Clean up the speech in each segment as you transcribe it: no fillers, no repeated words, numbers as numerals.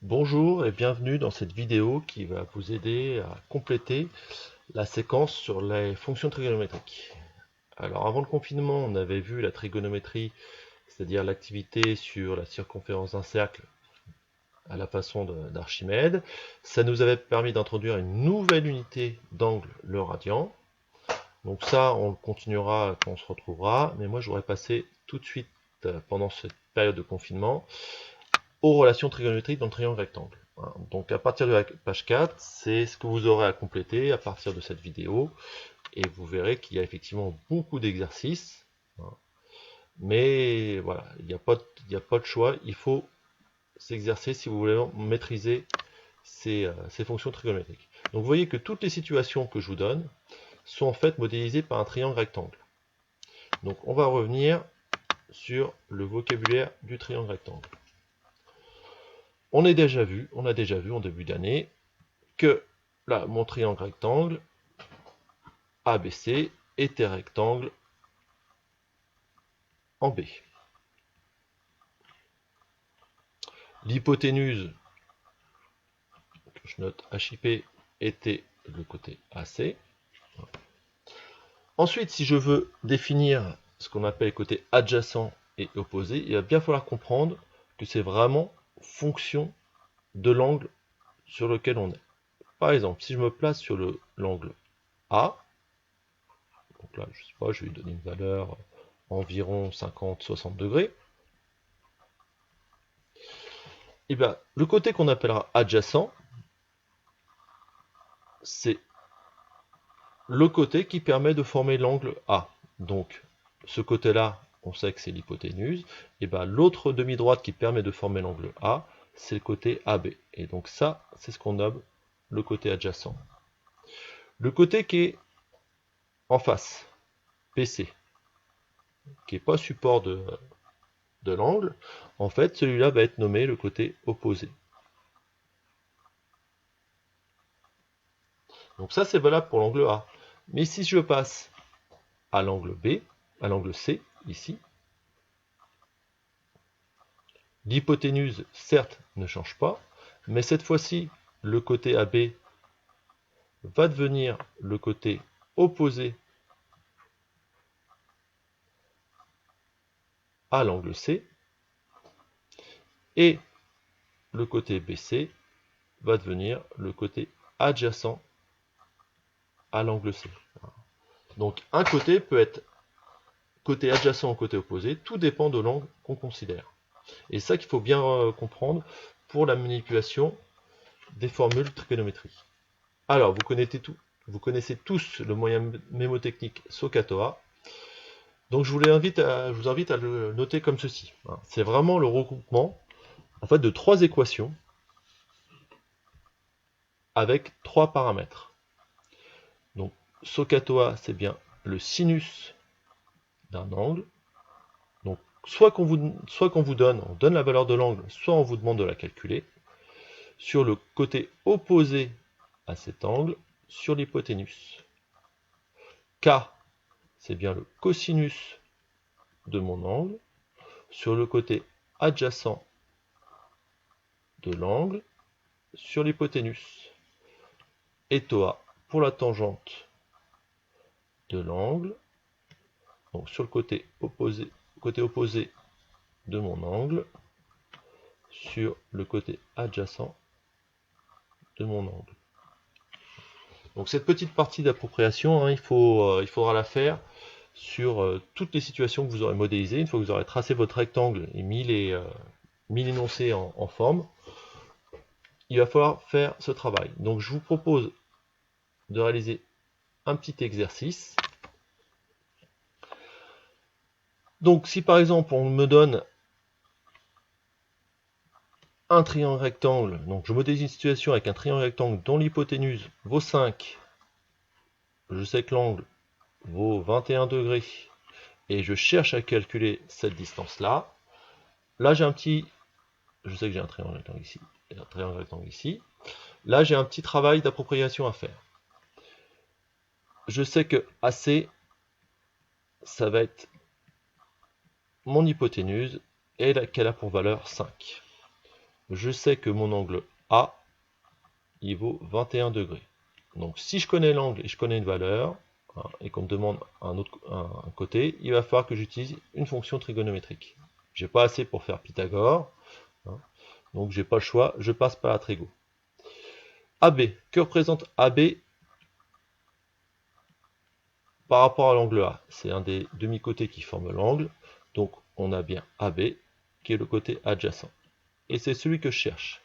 Bonjour et bienvenue dans cette vidéo qui va vous aider à compléter la séquence sur les fonctions trigonométriques. Alors avant le confinement, on avait vu la trigonométrie, c'est-à-dire l'activité sur la circonférence d'un cercle à la façon d'Archimède. Ça nous avait permis d'introduire une nouvelle unité d'angle, le radian. Donc ça, on le continuera quand on se retrouvera, mais moi je voudrais passer tout de suite, pendant cette période de confinement, aux relations trigonométriques dans le triangle rectangle. Donc à partir de la page 4, c'est ce que vous aurez à compléter à partir de cette vidéo, et vous verrez qu'il y a effectivement beaucoup d'exercices, mais voilà, il n'y a pas de choix, il faut s'exercer si vous voulez maîtriser ces fonctions trigonométriques. Donc vous voyez que toutes les situations que je vous donne sont en fait modélisées par un triangle rectangle. Donc on va revenir sur le vocabulaire du triangle rectangle. On a déjà vu en début d'année que là, mon triangle rectangle ABC était rectangle en B. L'hypoténuse, que je note HIP, était le côté AC. Ensuite, si je veux définir ce qu'on appelle côté adjacent et opposé, il va bien falloir comprendre que c'est vraiment fonction de l'angle sur lequel on est. Par exemple, si je me place sur l'angle A, donc là, je sais pas, je vais lui donner une valeur environ 50-60 degrés, et bien, le côté qu'on appellera adjacent, c'est le côté qui permet de former l'angle A. Donc, ce côté-là, on sait que c'est l'hypoténuse, et bien l'autre demi-droite qui permet de former l'angle A, c'est le côté AB. Et donc ça, c'est ce qu'on nomme le côté adjacent. Le côté qui est en face, PC, qui n'est pas support de l'angle, en fait, celui-là va être nommé le côté opposé. Donc ça, c'est valable pour l'angle A. Mais si je passe à l'angle B, à l'angle C, ici, l'hypoténuse, certes, ne change pas, mais cette fois-ci, le côté AB va devenir le côté opposé à l'angle C, et le côté BC va devenir le côté adjacent à l'angle C. Donc un côté peut être côté adjacent ou côté opposé, tout dépend de l'angle qu'on considère. Et ça qu'il faut bien comprendre pour la manipulation des formules trigonométriques. Alors, vous connaissez tous le moyen mémotechnique SOHCAHTOA. Donc je vous invite à le noter comme ceci. C'est vraiment le regroupement en fait, de trois équations avec trois paramètres. Donc SOHCAHTOA, c'est bien le sinus d'un angle. Donc soit qu'on vous donne, on donne la valeur de l'angle, soit on vous demande de la calculer. Sur le côté opposé à cet angle, sur l'hypoténuse. K, c'est bien le cosinus de mon angle. Sur le côté adjacent de l'angle, sur l'hypoténuse. Et TOA pour la tangente de l'angle, donc sur le côté opposé de mon angle, sur le côté adjacent de mon angle. Donc cette petite partie d'appropriation, il faudra la faire sur toutes les situations que vous aurez modélisées. Une fois que vous aurez tracé votre rectangle et mis l'énoncé en forme, il va falloir faire ce travail. Donc je vous propose de réaliser un petit exercice. Donc si par exemple on me donne un triangle rectangle, donc je modélise une situation avec un triangle rectangle dont l'hypoténuse vaut 5, je sais que l'angle vaut 21 degrés, et je cherche à calculer cette distance-là. Là j'ai je sais que j'ai un triangle rectangle ici, et un triangle rectangle ici. Là j'ai un petit travail d'appropriation à faire. Je sais que AC, ça va être mon hypoténuse, et qu'elle a pour valeur 5. je sais que mon angle A, il vaut 21 degrés. Donc si je connais l'angle et je connais une valeur, hein, et qu'on me demande un côté, il va falloir que j'utilise une fonction trigonométrique. J'ai pas assez pour faire Pythagore, hein, donc j'ai pas le choix, je passe par la trigo. AB, que représente AB par rapport à l'angle A? C'est un des demi-côtés qui forment l'angle, donc on a bien AB, qui est le côté adjacent. Et c'est celui que je cherche.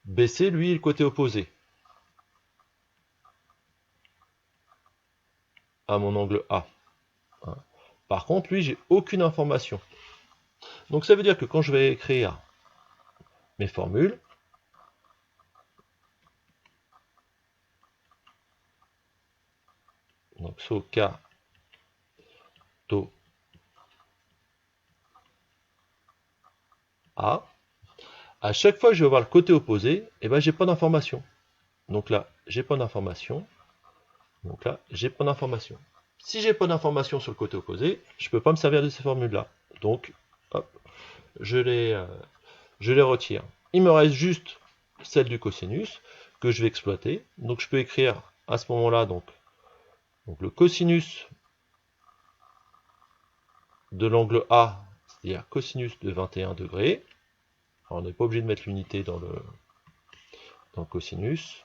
BC, lui, est le côté opposé à mon angle A. Par contre, lui, j'ai aucune information. Donc ça veut dire que quand je vais écrire mes formules, donc SOK, TO, A, à chaque fois que je vais voir le côté opposé, eh ben, j'ai pas d'information. Donc là, j'ai pas d'information. Donc là, j'ai pas d'information. Si j'ai pas d'information sur le côté opposé, je peux pas me servir de ces formules-là. Donc, hop, je les retire. Il me reste juste celle du cosinus que je vais exploiter. Donc je peux écrire à ce moment-là donc le cosinus de l'angle A, c'est-à-dire cosinus de 21 degrés. Alors, on n'est pas obligé de mettre l'unité dans le cosinus.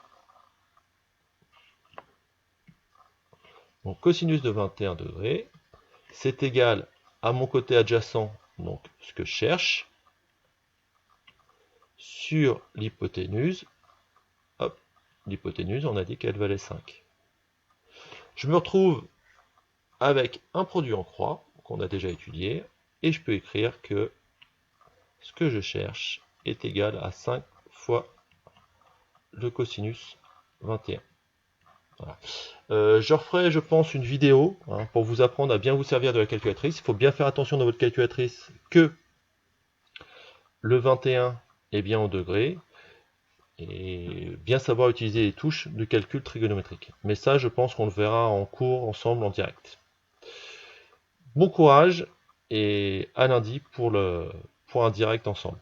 Donc cosinus de 21 degrés, c'est égal à mon côté adjacent, donc ce que je cherche, sur l'hypoténuse. Hop, l'hypoténuse, on a dit qu'elle valait 5. Je me retrouve avec un produit en croix, qu'on a déjà étudié, et je peux écrire que ce que je cherche est égal à 5 fois le cosinus 21. Voilà. Je referai, je pense, une vidéo pour vous apprendre à bien vous servir de la calculatrice. Il faut bien faire attention dans votre calculatrice que le 21 est bien en degrés et bien savoir utiliser les touches de calcul trigonométrique. Mais ça, je pense qu'on le verra en cours ensemble en direct. Bon courage et à lundi pour un direct ensemble.